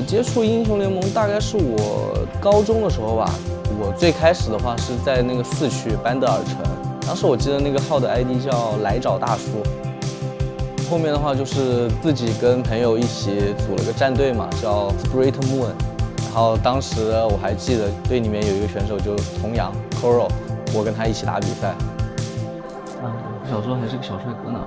接触英雄联盟大概是我高中的时候吧。我最开始的话是在那个4区班德尔城，当时我记得那个号的 ID 叫来找大叔。后面的话就是自己跟朋友一起组了个战队嘛，叫 Spirit Moon。然后当时我还记得队里面有一个选手就童阳 Koro， 我跟他一起打比赛。啊，小时候还是个小帅哥呢。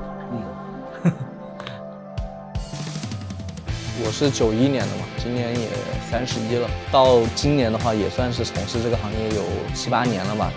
我是91年的嘛，今年也31了。到今年的话，也算是从事这个行业有7、8年了吧。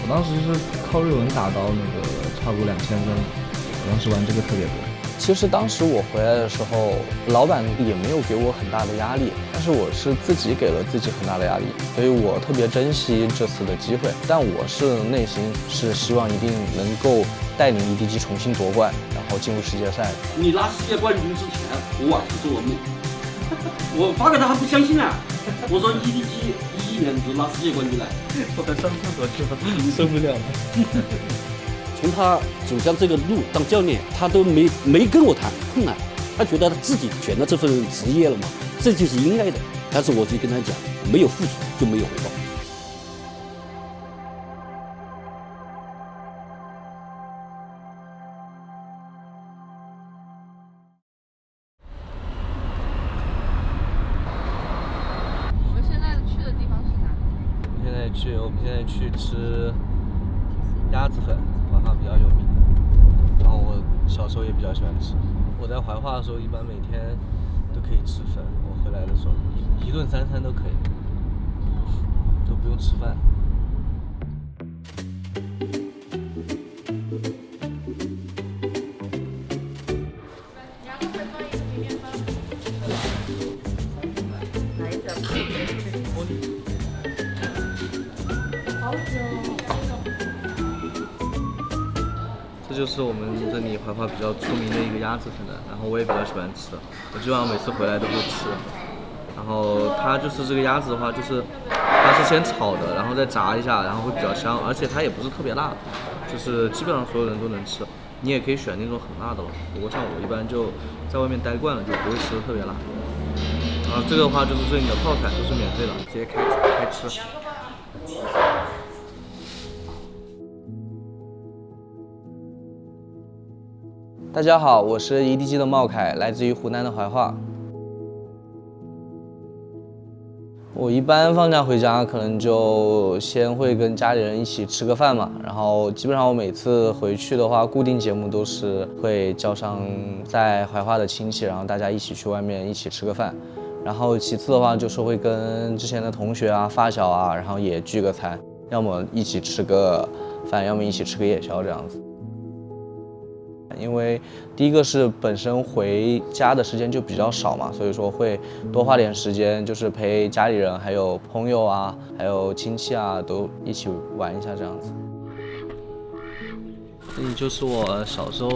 我当时是靠日文打到那个差不多2000分，我当时玩这个特别多。其实当时我回来的时候，老板也没有给我很大的压力，但是我是自己给了自己很大的压力，所以我特别珍惜这次的机会。但我是内心是希望一定能够带领 EDG 重新夺冠，然后进入世界赛。你拿世界冠军之前，我晚上做了梦，我发给他还不相信啊！我说 EDG 11年只拿世界冠军来，我在上厕所去了，受不了了。从他走向这个路当教练，他都没跟我谈困难，他觉得他自己选了这份职业了嘛，这就是应该的。但是我就跟他讲，没有付出就没有回报。我们现在去的地方是哪里？我们现在去吃鸭子粉，怀化比较有名的。然后我小时候也比较喜欢吃。我在怀化的时候，一般每天都可以吃粉。我回来的时候，一顿3餐都可以，都不用吃饭。鸭子粉放一个面包。来一个。好久。这就是我们这里怀化比较出名的一个鸭子粉的，然后我也比较喜欢吃，我基本上每次回来都会吃。然后它就是这个鸭子的话，就是它是先炒的，然后再炸一下，然后会比较香，而且它也不是特别辣，就是基本上所有人都能吃。你也可以选那种很辣的了，不过像我一般就在外面待惯了，就不会吃的特别辣。然后这个的话就是这里的泡菜都是免费的，直接开吃。大家好，我是 EDG 的茂凯，来自于湖南的怀化。我一般放假回家，可能就先会跟家里人一起吃个饭嘛，然后基本上我每次回去的话，固定节目都是会叫上在怀化的亲戚，然后大家一起去外面一起吃个饭。然后其次的话，就是会跟之前的同学啊、发小啊，然后也聚个餐，要么一起吃个饭，要么一起吃个夜宵这样子。因为第一个是本身回家的时间就比较少嘛，所以说会多花点时间，就是陪家里人、还有朋友啊、还有亲戚啊，都一起玩一下这样子。这里就是我小时候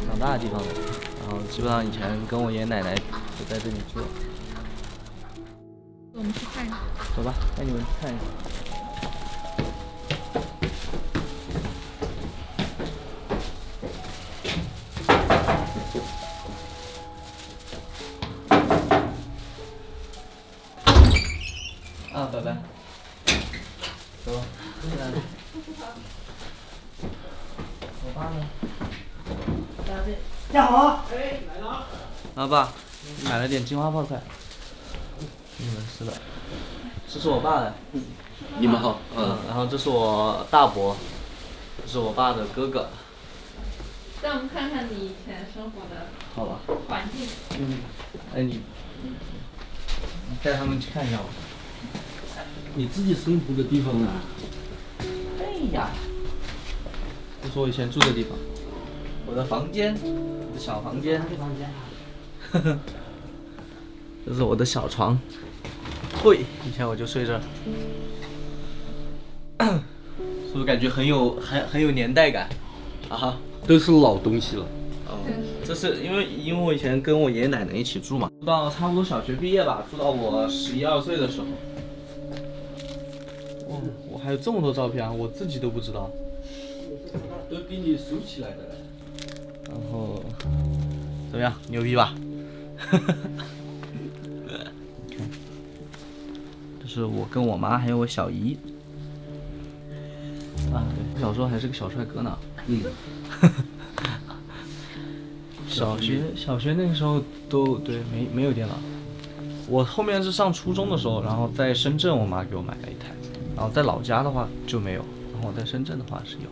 长大的地方了，然后基本上以前跟我爷爷奶奶就在这里住。我们去看一下。走吧，带你们去看一下。拜拜。走，进来。我爸呢？家好，哎，来了。啊，爸，买了点金花泡菜，给你们吃的。这是我爸的。你们好。然后这是我大伯，这是我爸的哥哥。让我们看看你以前生活的好吧。环境。哎你带他们去看一下吧。你自己生活的地方啊？哎呀，这是我以前住的地方，我的房间，我的小房间。呵呵，这是我的小床。对，以前我就睡这儿。是不是感觉很有年代感？啊哈，都是老东西了。哦，这是因为我以前跟我爷爷奶奶一起住嘛，住到差不多小学毕业吧，住到我11、12岁的时候。哦，我还有这么多照片啊，我自己都不知道。都给你收起来的。然后怎么样，牛逼吧？是我跟我妈还有我小姨。啊，对，我小时候还是个小帅哥呢。小学那个时候都对没有电脑。我后面是上初中的时候，然后在深圳我妈给我买了一台，然后在老家的话就没有，然后我在深圳的话是有。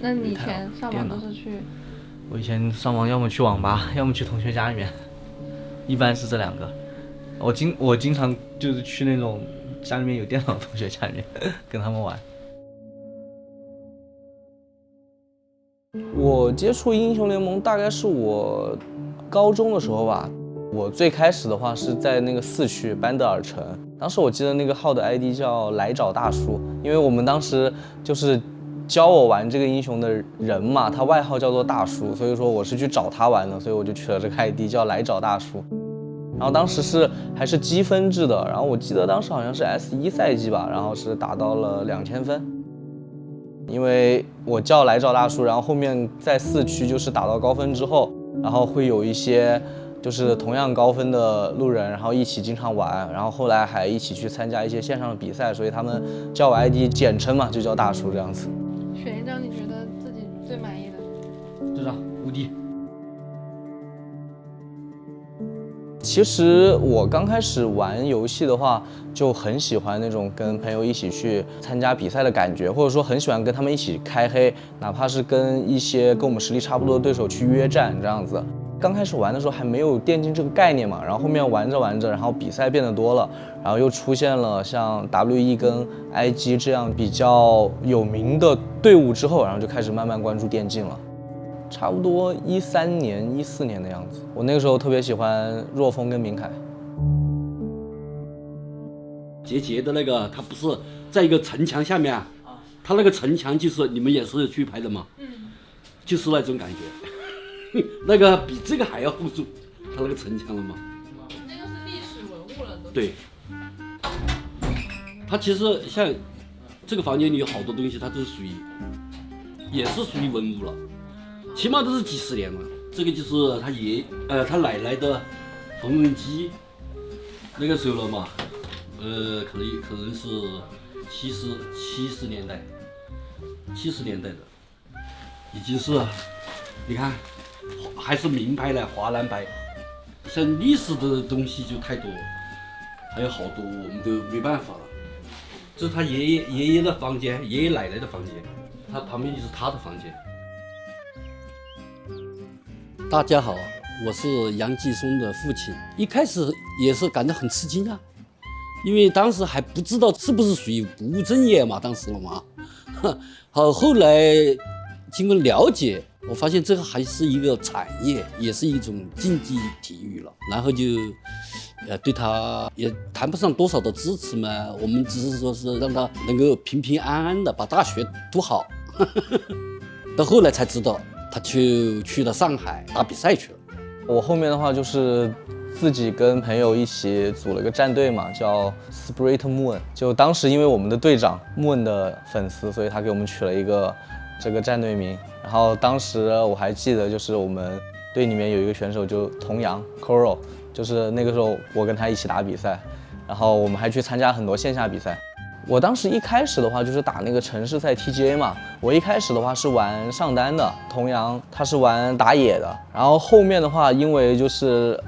那你以前上网都是去？我以前上网要么去网吧，要么去同学家里面，一般是这两个。我经常就是去那种家里面有电脑的同学家里面跟他们玩。我接触英雄联盟大概是我高中的时候吧。我最开始的话是在那个4区班德尔城，当时我记得那个号的 ID 叫来找大叔，因为我们当时就是教我玩这个英雄的人嘛，他外号叫做大叔，所以说我是去找他玩的，所以我就取了这个 ID 叫来找大叔。然后当时还是积分制的，然后我记得当时好像是 S1赛季吧，然后是达到了2000分。因为我叫来找大叔，然后后面在4区就是打到高分之后，然后会有一些就是同样高分的路人，然后一起经常玩，然后后来还一起去参加一些线上的比赛，所以他们叫我 ID 简称嘛，就叫大叔这样子。选一张你觉得自己最满意的？这张无敌。其实我刚开始玩游戏的话，就很喜欢那种跟朋友一起去参加比赛的感觉，或者说很喜欢跟他们一起开黑，哪怕是跟一些跟我们实力差不多的对手去约战这样子。刚开始玩的时候还没有电竞这个概念嘛，然后后面玩着玩着，然后比赛变得多了，然后又出现了像 WE 跟 IG 这样比较有名的队伍之后，然后就开始慢慢关注电竞了。差不多13年、14年的样子，我那个时候特别喜欢若风跟明凯。杰的那个，他不是在一个城墙下面啊，他那个城墙就是你们也是去拍的吗？就是那种感觉，那个比这个还要厚重，他那个城墙了吗？那个是历史文物了都。对，他其实像这个房间里有好多东西，它都是也是属于文物了。起码都是几十年了。这个就是他奶奶的缝纫机，那个时候了嘛，可能是70年代的，已经是，你看还是名牌呢，华南白。像历史的东西就太多，还有好多我们都没办法了。这是他爷爷的房间，爷爷奶奶的房间，他旁边就是他的房间。大家好，我是杨继松的父亲。一开始也是感到很吃惊啊，因为当时还不知道是不是属于不务正业嘛，当时了嘛。好，后来经过了解，我发现这个还是一个产业，也是一种竞技体育了。然后就，对他也谈不上多少的支持嘛，我们只是说是让他能够平平安安的把大学读好。到后来才知道。他去了上海打比赛去了。我后面的话就是自己跟朋友一起组了一个战队嘛，叫 Spirit Moon。就当时因为我们的队长 Moon 的粉丝，所以他给我们取了一个这个战队名。然后当时我还记得，就是我们队里面有一个选手就童阳 Koro， 就是那个时候我跟他一起打比赛，然后我们还去参加很多线下比赛。我当时一开始的话就是打那个城市赛 TGA 嘛，我一开始的话是玩上单的，童阳他是玩打野的，然后后面的话因为就是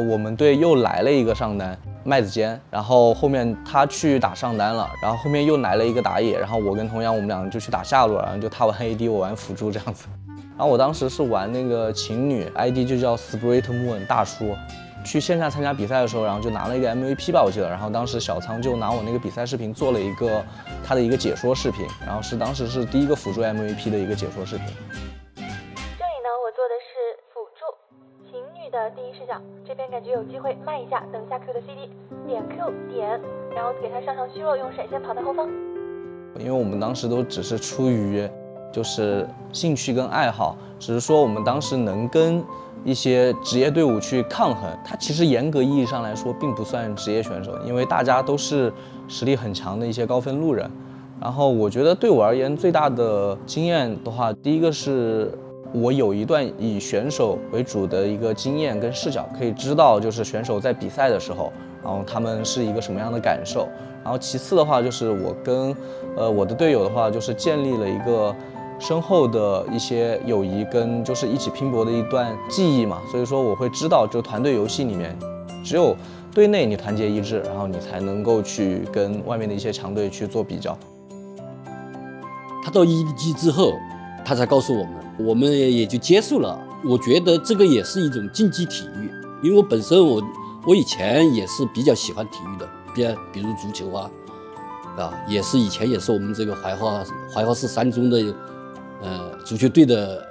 我们队又来了一个上单麦子坚，然后后面他去打上单了，然后后面又来了一个打野，然后我跟童阳我们俩就去打下路，然后就他玩 AD 我玩辅助这样子。然后我当时是玩那个情侣 ID 就叫 Spirit Moon 大叔。去线下参加比赛的时候，然后就拿了一个 MVP 吧，我记得。然后当时小仓就拿我那个比赛视频做了一个他的一个解说视频，然后当时是第一个辅助 MVP 的一个解说视频。这里呢，我做的是辅助情侣的第一视角，这边感觉有机会慢一下，等一下 Q 的 CD， 点 Q 点，然后给他上虚弱，用闪现跑到后方。因为我们当时都只是出于就是兴趣跟爱好，只是说我们当时能跟一些职业队伍去抗衡，它其实严格意义上来说并不算职业选手，因为大家都是实力很强的一些高分路人。然后我觉得对我而言最大的经验的话，第一个是我有一段以选手为主的一个经验跟视角，可以知道就是选手在比赛的时候，然后他们是一个什么样的感受。然后其次的话就是我跟我的队友的话，就是建立了一个深厚的一些友谊跟就是一起拼搏的一段记忆嘛。所以说我会知道，就团队游戏里面，只有队内你团结一致，然后你才能够去跟外面的一些强队去做比较。他到EDG之后，他才告诉我们也就接受了。我觉得这个也是一种竞技体育，因为我本身我以前也是比较喜欢体育的，比如足球啊，也是以前也是我们这个怀化市3中的足球队的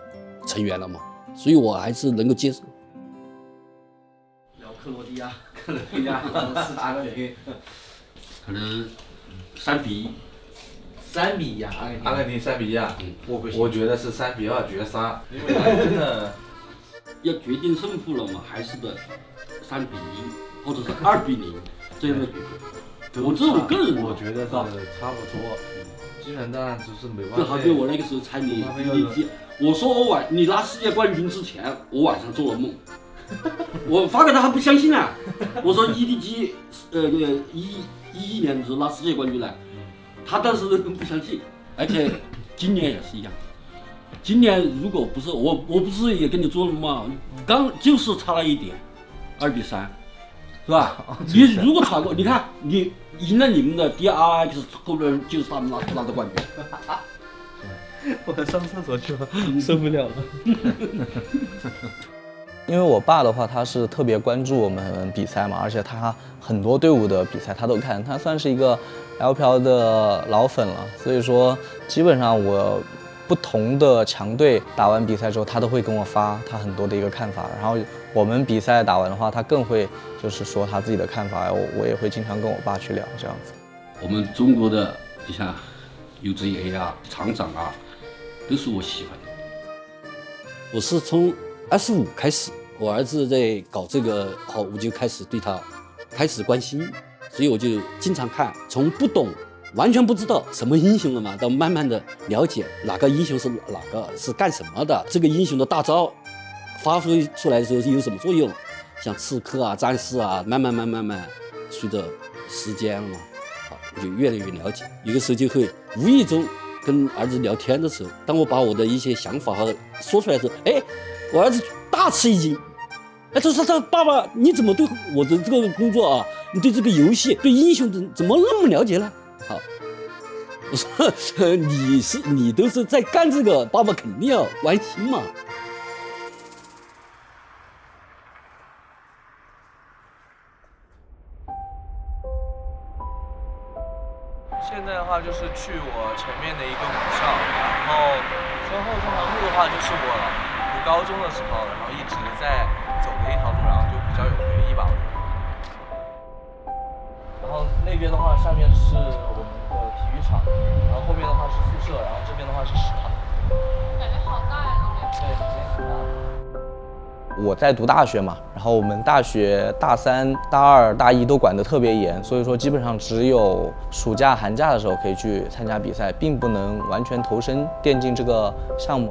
成员了嘛，所以我还是能够接受。聊克罗地亚4-8个零，可能3-1。3-1啊，阿根廷3-1啊，我觉得是3-2绝杀，因为真的要决定胜负了嘛，还是得3-1或者是2-0这样的比分。我这种个人我觉得是差不多，基本上就是没办法。就好比我那个时候参与 EDG， 我说你拿世界冠军之前，我晚上做了梦，我发给他还不相信啊，我说 EDG 11年的时候拿世界冠军了。他当时不相信，而且今年也是一样。今年如果不是我不是也跟你说了吗？刚就是差了一点，2-3，是吧？你如果闯过，你看你赢了你们的 DRX， 后面就是他们拿的冠军。我上厕所去了，受不了了。因为我爸的话，他是特别关注我们比赛嘛，而且他很多队伍的比赛他都看，他算是一个 LPL 的老粉了，所以说基本上我不同的强队打完比赛之后，他都会跟我发他很多的一个看法，然后我们比赛打完的话，他更会就是说他自己的看法，我也会经常跟我爸去聊这样子。我们中国的你像 UZA 啊、厂长啊，都是我喜欢的。我是从25开始，我儿子在搞这个，我就开始对他开始关心，所以我就经常看，从不懂完全不知道什么英雄了嘛，到慢慢的了解哪个英雄是哪个是干什么的，这个英雄的大招发挥出来的时候有什么作用，像刺客啊、战士啊，慢慢随着时间了嘛，我就越来越了解。有的时候就会无意中跟儿子聊天的时候，当我把我的一些想法和说出来的时候，我儿子大吃一惊。他说他爸爸，你怎么对我的这个工作啊，你对这个游戏、对英雄怎么那么了解呢？好，我说你都是在干这个，爸爸肯定要关心嘛。现在的话就是去我前面的一个母校，然后身后这条路的话就是我读高中的时候，然后一直在走的一条路，然后就比较有回忆吧。然后那边的话，上面是我们的体育场，然后后面的话是宿舍，然后这边的话是食堂。感觉好大呀，这边。对，这边很大。我在读大学嘛，然后我们大学大3、大2、大1都管得特别严，所以说基本上只有暑假、寒假的时候可以去参加比赛，并不能完全投身电竞这个项目。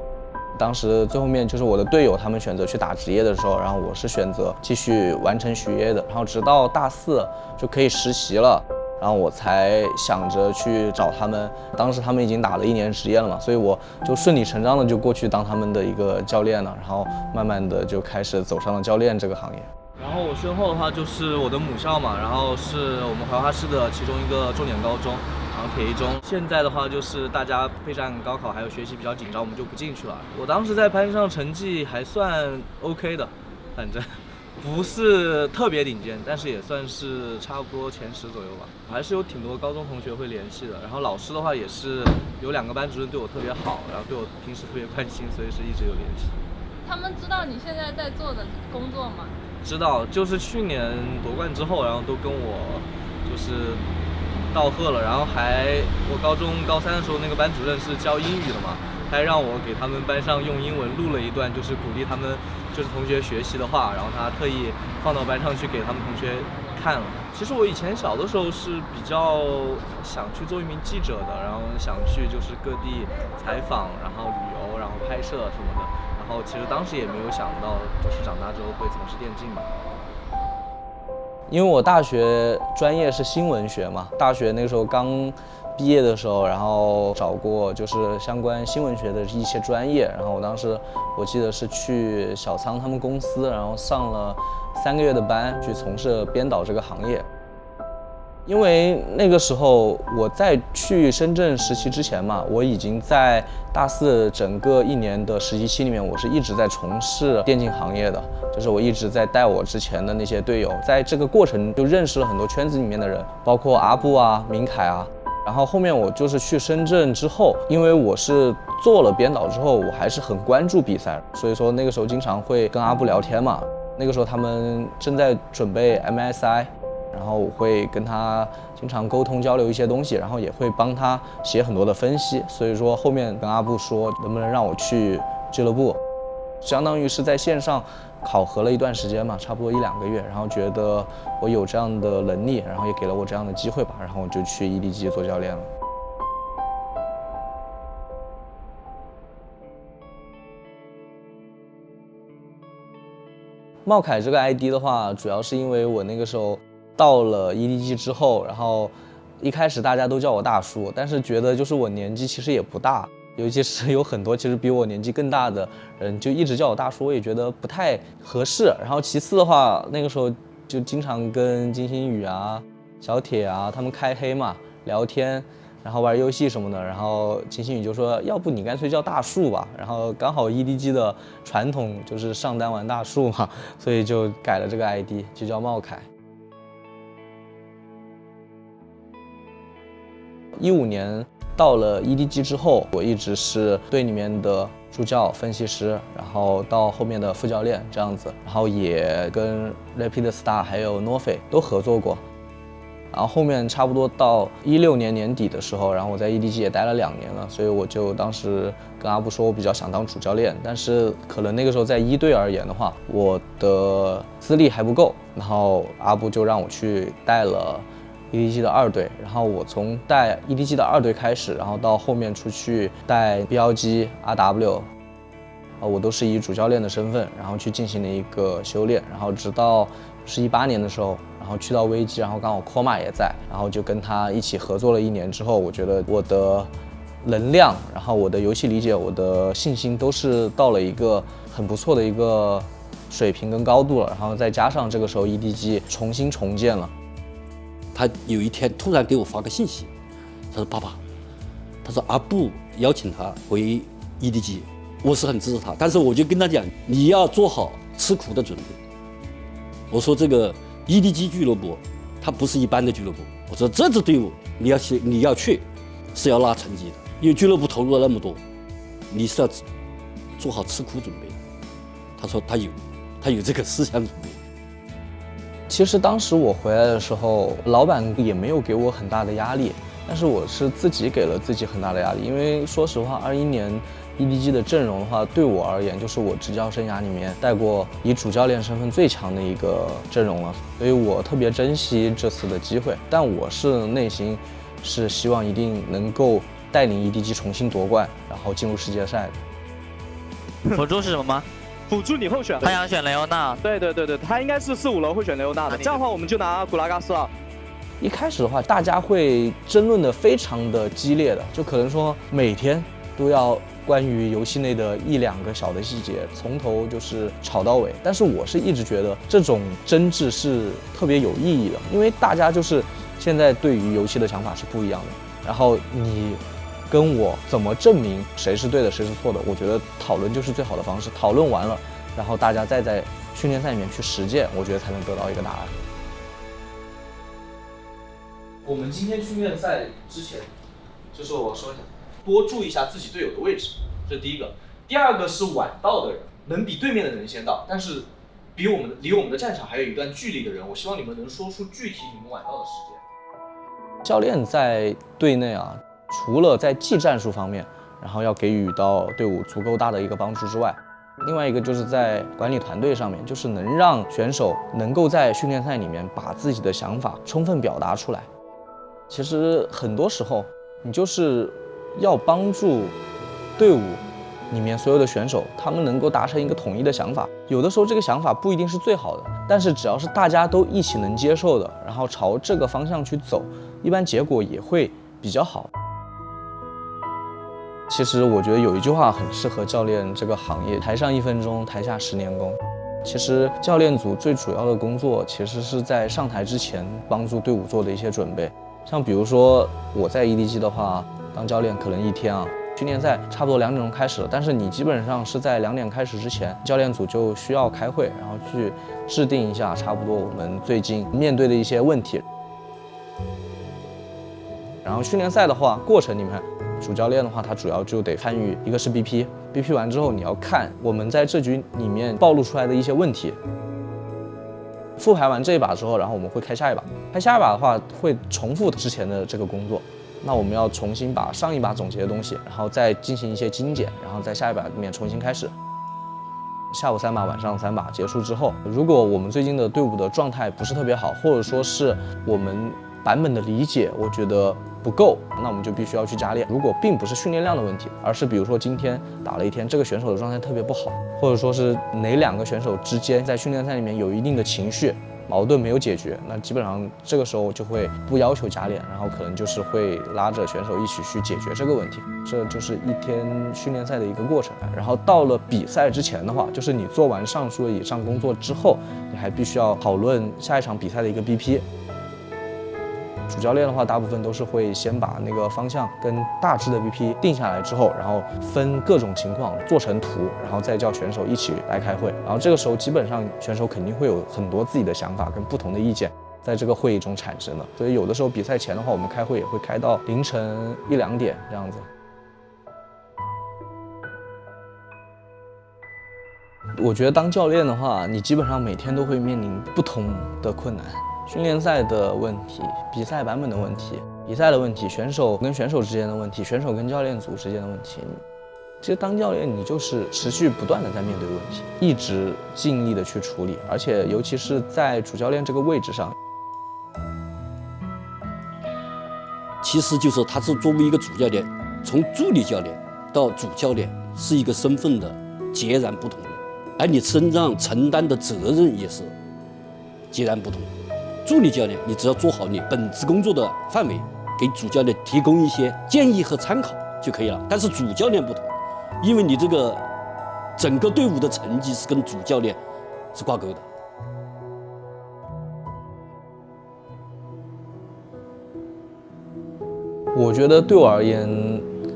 当时最后面就是我的队友他们选择去打职业的时候，然后我是选择继续完成学业的，然后直到大4就可以实习了，然后我才想着去找他们。当时他们已经打了1年职业了嘛，所以我就顺理成章的就过去当他们的一个教练了，然后慢慢的就开始走上了教练这个行业。然后我身后的话就是我的母校嘛，然后是我们怀化市的其中一个重点高中，然后铁一中。现在的话就是大家备战高考还有学习比较紧张，我们就不进去了。我当时在班上成绩还算 OK 的，反正不是特别顶尖，但是也算是差不多前10左右吧。还是有挺多高中同学会联系的，然后老师的话也是有2个班主任对我特别好，然后对我平时特别关心，所以是一直有联系。他们知道你现在在做的工作吗？知道，就是去年夺冠之后，然后都跟我就是道贺了，然后我高中高3的时候那个班主任是教英语的嘛，他还让我给他们班上用英文录了一段，就是鼓励他们就是同学学习的话，然后他特意放到班上去给他们同学看了。其实我以前小的时候是比较想去做一名记者的，然后想去就是各地采访，然后旅游，然后拍摄什么的。然后其实当时也没有想到，就是长大之后会从事电竞吧。因为我大学专业是新闻学嘛，大学那个时候刚毕业的时候，然后找过就是相关新闻学的一些专业，然后我当时我记得是去小仓他们公司，然后上了3个月的班去从事编导这个行业。因为那个时候我在去深圳实习之前嘛，我已经在大4整个1年的实习期里面，我是一直在从事电竞行业的，就是我一直在带我之前的那些队友，在这个过程就认识了很多圈子里面的人，包括阿布啊、明凯啊。然后后面我就是去深圳之后，因为我是做了编导之后，我还是很关注比赛，所以说那个时候经常会跟阿布聊天嘛。那个时候他们正在准备 MSI。然后我会跟他经常沟通交流一些东西，然后也会帮他写很多的分析。所以说后面跟阿布说能不能让我去俱乐部，相当于是在线上考核了一段时间嘛，差不多1-2个月，然后觉得我有这样的能力，然后也给了我这样的机会吧，然后我就去 EDG 做教练了。茂凯这个 ID 的话，主要是因为我那个时候到了 EDG 之后，然后一开始大家都叫我大叔，但是觉得就是我年纪其实也不大，尤其是有很多其实比我年纪更大的人就一直叫我大叔，我也觉得不太合适。然后其次的话，那个时候就经常跟金星宇啊、小铁啊他们开黑嘛，聊天，然后玩游戏什么的，然后金星宇就说要不你干脆叫大树吧，然后刚好 EDG 的传统就是上单玩大树嘛，所以就改了这个 ID 就叫茂凯。15年到了 EDG 之后，我一直是队里面的助教、分析师，然后到后面的副教练这样子，然后也跟 Rapid Star 还有 Norfe 都合作过。然后后面差不多到16年年底的时候，然后我在 EDG 也待了2年了，所以我就当时跟阿布说，我比较想当主教练，但是可能那个时候在1队而言的话，我的资历还不够，然后阿布就让我去带了EDG 的2队，然后我从带 EDG 的2队开始，然后到后面出去带 BLG、RW，我都是以主教练的身份，然后去进行了一个修炼，然后直到是18年的时候，然后去到危机，然后刚好 Koma 也在，然后就跟他一起合作了1年之后，我觉得我的能量，然后我的游戏理解，我的信心都是到了一个很不错的一个水平跟高度了，然后再加上这个时候 EDG 重新重建了。他有一天突然给我发个信息，他说：“爸爸，他说阿布邀请他回 EDG， 我是很支持他，但是我就跟他讲，你要做好吃苦的准备。我说这个 EDG 俱乐部，它不是一般的俱乐部。我说这支队伍你要去，是要拉成绩的，因为俱乐部投入了那么多，你是要做好吃苦准备的。”他说他有这个思想准备。其实当时我回来的时候，老板也没有给我很大的压力，但是我是自己给了自己很大的压力，因为说实话，21年 EDG 的阵容的话，对我而言就是我执教生涯里面带过以主教练身份最强的一个阵容了，所以我特别珍惜这次的机会，但我是内心是希望一定能够带领 EDG 重新夺冠，然后进入世界赛的。辅助是什么吗？辅助你后选，他想选雷欧娜。对，他应该是4、5楼会选雷欧娜的。这样的话，我们就拿古拉嘎斯了。一开始的话，大家会争论的非常的激烈的，就可能说每天都要关于游戏内的1-2个小的细节，从头就是吵到尾。但是我是一直觉得这种争执是特别有意义的，因为大家就是现在对于游戏的想法是不一样的。然后你跟我怎么证明谁是对的，谁是错的？我觉得讨论就是最好的方式。讨论完了，然后大家再在训练赛里面去实践，我觉得才能得到一个答案。我们今天训练赛之前，就是我说一下，多注意一下自己队友的位置，这是第一个。第二个是晚到的人，能比对面的人先到，但是离我们的战场还有一段距离的人，我希望你们能说出具体你们晚到的时间。教练在队内啊，除了在技战术方面，然后要给予到队伍足够大的一个帮助之外，另外一个就是在管理团队上面，就是能让选手能够在训练赛里面把自己的想法充分表达出来。其实很多时候，你就是要帮助队伍里面所有的选手，他们能够达成一个统一的想法。有的时候这个想法不一定是最好的，但是只要是大家都一起能接受的，然后朝这个方向去走，一般结果也会比较好。其实我觉得有一句话很适合教练这个行业：台上1分钟，台下10年功。其实教练组最主要的工作，其实是在上台之前帮助队伍做的一些准备。像比如说我在 EDG 的话，当教练可能一天训练赛差不多2点钟开始了，但是你基本上是在2点开始之前，教练组就需要开会，然后去制定一下差不多我们最近面对的一些问题。然后训练赛的话，过程里面主教练的话，他主要就得参与，一个是 BP 完之后，你要看我们在这局里面暴露出来的一些问题。复排完这一把之后，然后我们会开下一把，开下一把的话会重复之前的这个工作。那我们要重新把上一把总结的东西，然后再进行一些精简，然后在下一把里面重新开始。下午3把，晚上3把结束之后，如果我们最近的队伍的状态不是特别好，或者说是我们版本的理解我觉得不够，那我们就必须要去加练。如果并不是训练量的问题，而是比如说今天打了一天，这个选手的状态特别不好，或者说是哪2个选手之间在训练赛里面有一定的情绪矛盾没有解决，那基本上这个时候就会不要求加练，然后可能就是会拉着选手一起去解决这个问题。这就是一天训练赛的一个过程。然后到了比赛之前的话，就是你做完上述的以上工作之后，你还必须要讨论下一场比赛的一个 BP。主教练的话，大部分都是会先把那个方向跟大致的 BP 定下来之后，然后分各种情况做成图，然后再叫选手一起来开会。然后这个时候基本上选手肯定会有很多自己的想法跟不同的意见在这个会议中产生的，所以有的时候比赛前的话，我们开会也会开到凌晨1、2点这样子。我觉得当教练的话，你基本上每天都会面临不同的困难。训练赛的问题，比赛版本的问题，比赛的问题，选手跟选手之间的问题，选手跟教练组之间的问题。其实当教练，你就是持续不断的在面对问题，一直尽力的去处理，而且尤其是在主教练这个位置上，其实就是他是作为一个主教练，从助理教练到主教练是一个身份的截然不同的，而你身上承担的责任也是截然不同的。助理教练，你只要做好你本职工作的范围，给主教练提供一些建议和参考就可以了。但是主教练不同，因为你这个整个队伍的成绩是跟主教练是挂钩的。我觉得对我而言，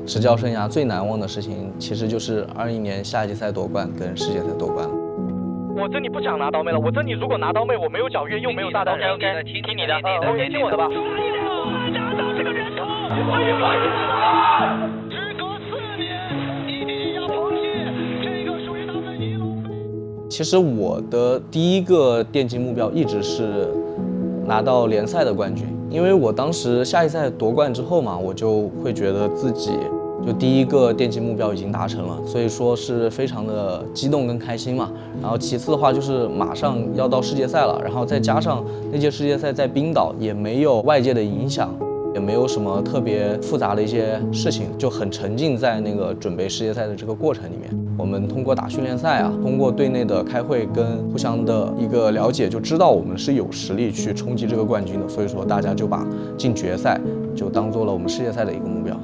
执教生涯最难忘的事情，其实就是21年夏季赛夺冠跟世界赛夺冠了。我这里不想拿刀妹了，我这里如果拿刀妹，我没有脚运，又没有大单人。OK， 听你的，OK， 听我的吧。拿到这个人头，时隔4年，一定要放弃这个属于他们一路。其实我的第一个电竞目标一直是拿到联赛的冠军，因为我当时夏季赛夺冠之后嘛，我就会觉得自己就第一个电竞目标已经达成了，所以说是非常的激动跟开心嘛。然后其次的话就是马上要到世界赛了，然后再加上那届世界赛在冰岛，也没有外界的影响，也没有什么特别复杂的一些事情，就很沉浸在那个准备世界赛的这个过程里面。我们通过打训练赛通过队内的开会跟互相的一个了解，就知道我们是有实力去冲击这个冠军的，所以说大家就把进决赛就当做了我们世界赛的一个目标。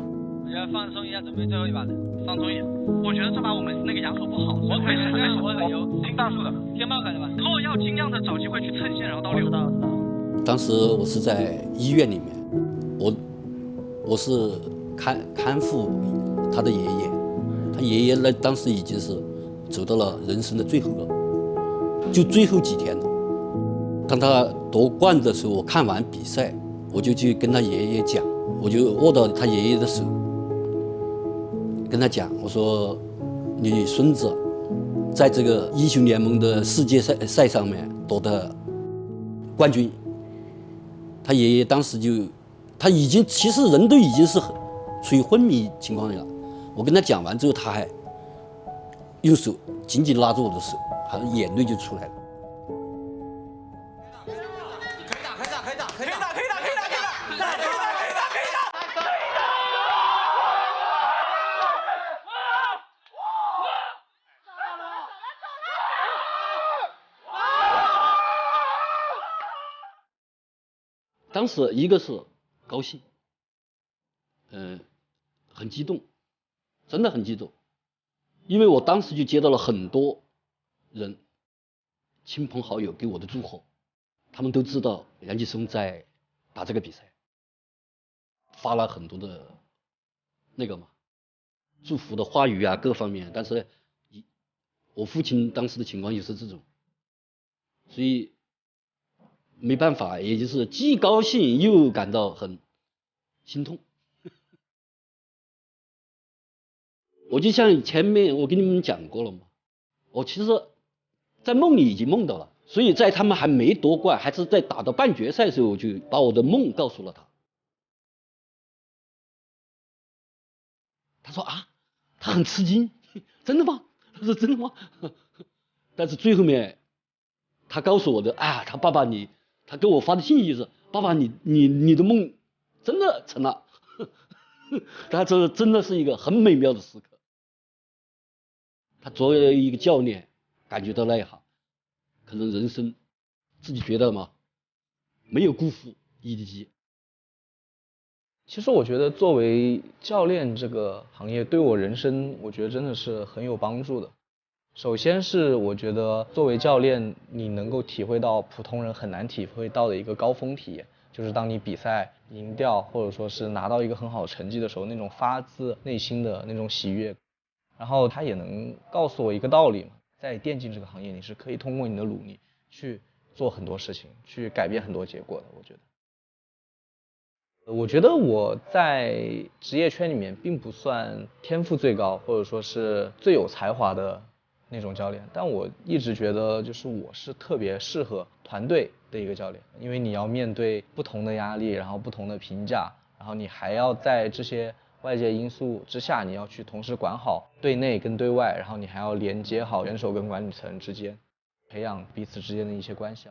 放松一下，准备最后一把的，放松一点。我觉得这把我们那个羊口不好，我可以有新大树的，天猫改的吧。若要尽量的找机会去蹭线，然后到6。当时我是在医院里面，我是看护他的爷爷，他爷爷呢当时已经是走到了人生的最后了，就最后几天了。当他夺冠的时候，我看完比赛，我就去跟他爷爷讲，我就握到他爷爷的手。跟他讲，我说你孙子在这个英雄联盟的世界赛上面夺得冠军。他爷爷当时他已经其实人都已经是处于昏迷情况里了。我跟他讲完之后，他还用手紧紧拉住我的手，好像眼泪就出来了。当时一个是高兴，很激动，真的很激动，因为我当时就接到了很多人，亲朋好友给我的祝贺，他们都知道杨继松在打这个比赛，发了很多的那个嘛祝福的话语啊，各方面。但是我父亲当时的情况也是这种，所以没办法，也就是既高兴又感到很心痛。我就像前面我跟你们讲过了嘛，我其实在梦里已经梦到了，所以在他们还没夺冠，还是在打到半决赛的时候，我就把我的梦告诉了他。他说啊，他很吃惊，真的吗？他说真的吗？但是最后面他告诉我的啊，他爸爸他给我发的信息是，爸爸你的梦真的成了。他这真的是一个很美妙的时刻。他作为一个教练，感觉到那一下，可能人生自己觉得嘛，没有辜负EDG。其实我觉得作为教练这个行业对我人生，我觉得真的是很有帮助的。首先是我觉得作为教练，你能够体会到普通人很难体会到的一个高峰体验，就是当你比赛赢掉或者说是拿到一个很好的成绩的时候，那种发自内心的那种喜悦。然后他也能告诉我一个道理嘛，在电竞这个行业，你是可以通过你的努力去做很多事情，去改变很多结果的。我觉得我在职业圈里面并不算天赋最高，或者说是最有才华的那种教练，但我一直觉得就是我是特别适合团队的一个教练，因为你要面对不同的压力，然后不同的评价，然后你还要在这些外界因素之下，你要去同时管好对内跟对外，然后你还要连接好选手跟管理层之间，培养彼此之间的一些关系。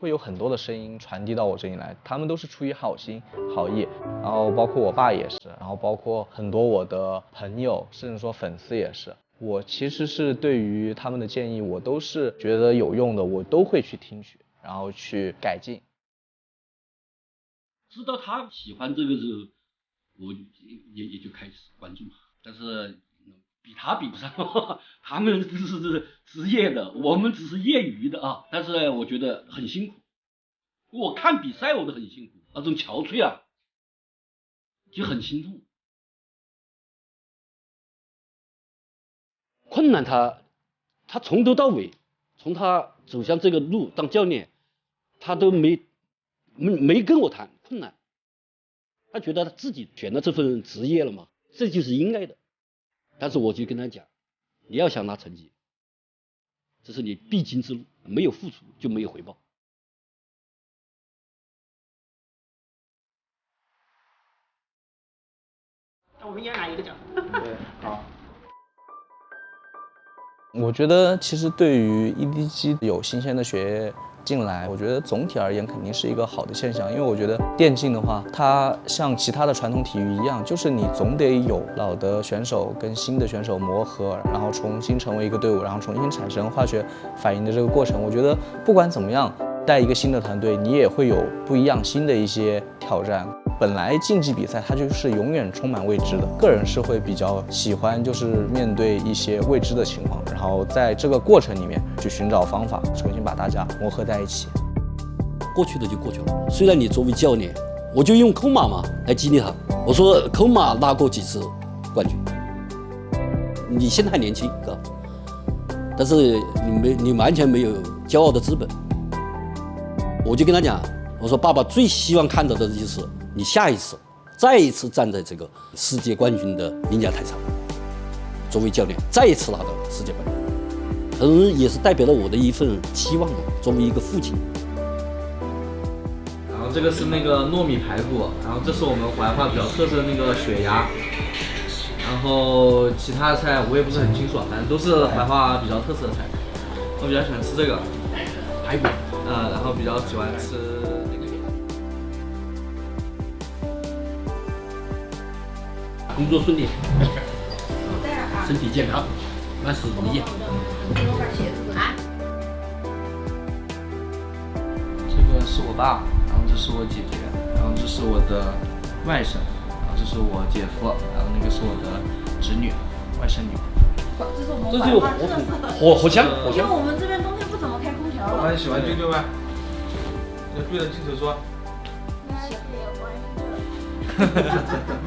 会有很多的声音传递到我这里来，他们都是出于好心好意，然后包括我爸也是，然后包括很多我的朋友，甚至说粉丝也是。我其实是对于他们的建议，我都是觉得有用的，我都会去听取，然后去改进。知道他喜欢这个时候，我也就开始关注嘛。但是比他比不上，他们是职业的，我们只是业余的啊。但是我觉得很辛苦，我看比赛我都很辛苦，那种憔悴啊，就很心痛。困难他从头到尾，从他走向这个路当教练，他都没跟我谈困难。他觉得他自己选了这份职业了嘛，这就是应该的。但是我就跟他讲，你要想拿成绩，这是你必经之路，没有付出就没有回报。我们一人拿一个奖。对，好。我觉得其实对于 EDG 有新鲜的血液进来，我觉得总体而言肯定是一个好的现象，因为我觉得电竞的话，它像其他的传统体育一样，就是你总得有老的选手跟新的选手磨合，然后重新成为一个队伍，然后重新产生化学反应的这个过程。我觉得不管怎么样，带一个新的团队，你也会有不一样新的一些挑战。本来竞技比赛它就是永远充满未知的，个人是会比较喜欢就是面对一些未知的情况，然后在这个过程里面去寻找方法，重新把大家磨合在一起。过去的就过去了，虽然你作为教练，我就用科马嘛来激励他，我说科马拿过几次冠军，你现在还年轻哥，但是你完全没有骄傲的资本。我就跟他讲，我说爸爸最希望看到的就是你下一次再一次站在这个世界冠军的领奖台上，作为教练再一次拿到世界冠军，可能也是代表了我的一份期望，作为一个父亲。然后这个是那个糯米排骨，然后这是我们怀化比较特色的那个血鸭，然后其他菜我也不是很清楚，反正都是怀化比较特色的菜。我比较喜欢吃这个排骨，然后比较喜欢吃那个。工作顺利，身体健康，万事如意。这个是我爸，然后这是我姐姐，然后这是我的外甥，然后这是我姐夫，然后那个是我的侄女，外甥女。这是我们这就火枪，因为我们这边冬天不怎么开空调了。我很喜欢啾啾吗？就对着镜头说。跟姐夫有关系的。